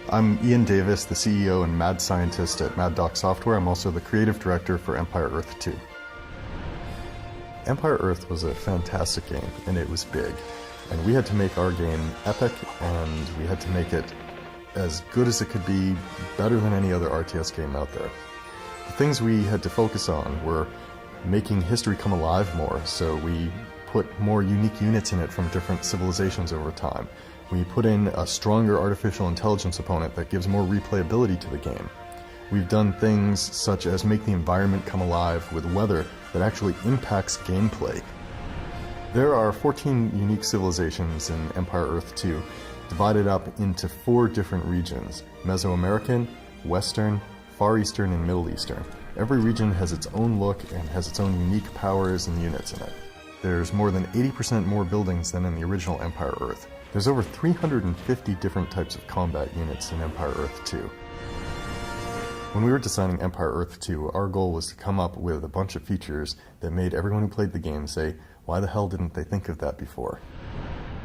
I'm Ian Davis, the CEO and mad scientist at Mad Doc Software. I'm also the creative director for Empire Earth 2. Empire Earth was a fantastic game, and it was big. And we had to make our game epic, and we had to make it as good as it could be, better than any other RTS game out there. The things we had to focus on were making history come alive more, so we put more unique units in it from different civilizations over time. We put in a stronger artificial intelligence opponent that gives more replayability to the game. We've done things such as make the environment come alive with weather that actually impacts gameplay. There are 14 unique civilizations in Empire Earth 2, divided up into 4 different regions: Mesoamerican, Western, Far Eastern, and Middle Eastern. Every region has its own look and has its own unique powers and units in it. There's more than 80% more buildings than in the original Empire Earth. There's over 350 different types of combat units in Empire Earth 2. When we were designing Empire Earth 2, our goal was to come up with a bunch of features that made everyone who played the game say, why the hell didn't they think of that before?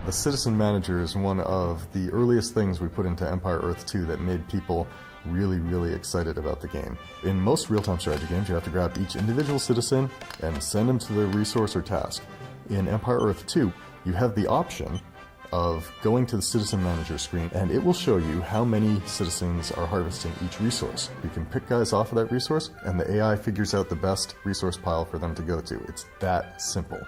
The Citizen Manager is one of the earliest things we put into Empire Earth 2 that made people really excited about the game. In most real-time strategy games, you have to grab each individual citizen and send them to their resource or task. In Empire Earth 2, you have the option of going to the Citizen Manager screen, and it will show you how many citizens are harvesting each resource. You can pick guys off of that resource, and the AI figures out the best resource pile for them to go to. It's that simple.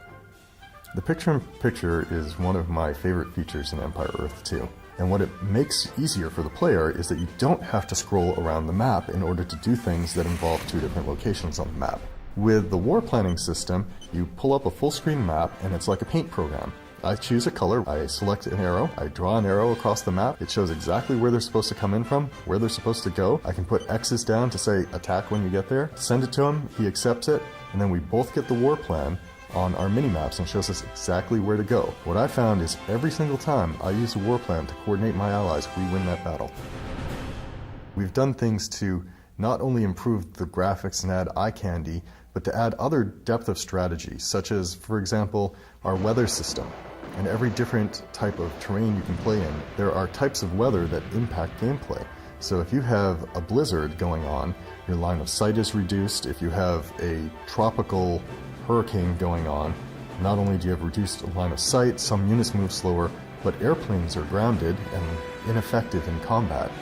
The picture-in-picture is one of my favorite features in Empire Earth 2. And what it makes easier for the player is that you don't have to scroll around the map in order to do things that involve 2 different locations on the map. With the war planning system, you pull up a full-screen map, and it's like a paint program. I choose a color, I select an arrow, I draw an arrow across the map. It shows exactly where they're supposed to come in from, where they're supposed to go. I can put X's down to say attack when you get there, send it to him, he accepts it, and then we both get the war plan on our mini-maps and shows us exactly where to go. What I found is every single time I use a war plan to coordinate my allies, we win that battle. We've done things to not only improve the graphics and add eye candy, but to add other depth of strategy, such as, for example, our weather system. And every different type of terrain you can play in, there are types of weather that impact gameplay. So if you have a blizzard going on, your line of sight is reduced. If you have a tropical hurricane going on, not only do you have reduced line of sight, some units move slower, but airplanes are grounded and ineffective in combat.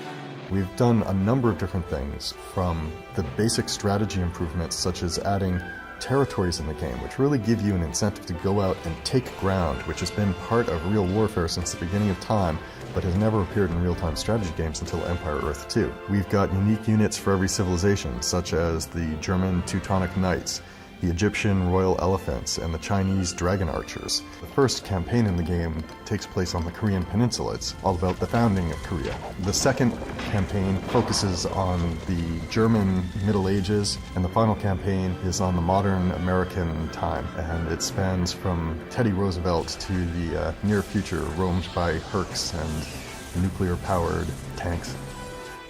We've done a number of different things, from the basic strategy improvements such as adding territories in the game, which really give you an incentive to go out and take ground, which has been part of real warfare since the beginning of time, but has never appeared in real-time strategy games until Empire Earth 2. We've got unique units for every civilization, such as the German Teutonic Knights, the Egyptian Royal Elephants, and the Chinese Dragon Archers. The first campaign in the game takes place on the Korean Peninsula. It's all about the founding of Korea. The second campaign focuses on the German Middle Ages, and the final campaign is on the modern American time, and it spans from Teddy Roosevelt to the near future, roamed by Hercs and nuclear-powered tanks.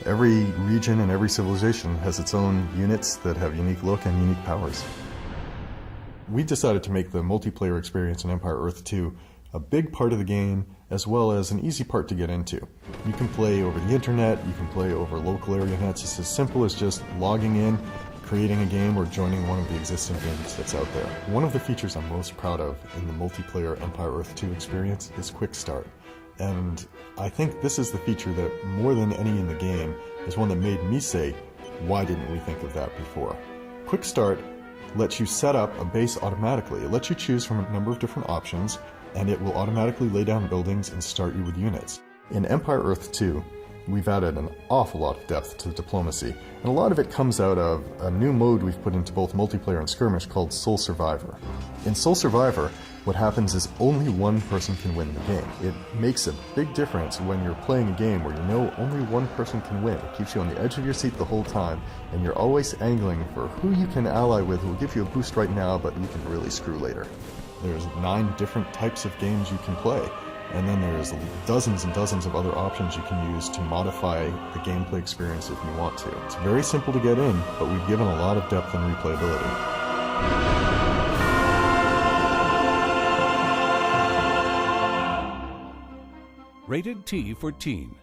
Every region and every civilization has its own units that have unique look and unique powers. We decided to make the multiplayer experience in Empire Earth 2 a big part of the game, as well as an easy part to get into. You can play over the internet, you can play over local area nets. It's as simple as just logging in, creating a game, or joining one of the existing games that's out there. One of the features I'm most proud of in the multiplayer Empire Earth 2 experience is Quick Start. And I think this is the feature that, more than any in the game, is one that made me say, why didn't we think of that before? Quick Start lets you set up a base automatically. It lets you choose from a number of different options, and it will automatically lay down buildings and start you with units. In Empire Earth 2, we've added an awful lot of depth to diplomacy, and a lot of it comes out of a new mode we've put into both multiplayer and skirmish called Sole Survivor. In Sole Survivor, what happens is only one person can win the game. It makes a big difference when you're playing a game where you know only one person can win. It keeps you on the edge of your seat the whole time, and you're always angling for who you can ally with who will give you a boost right now, but you can really screw later. There's 9 different types of games you can play, and then there's dozens and dozens of other options you can use to modify the gameplay experience if you want to. It's very simple to get in, but we've given a lot of depth and replayability. Rated T for Teen.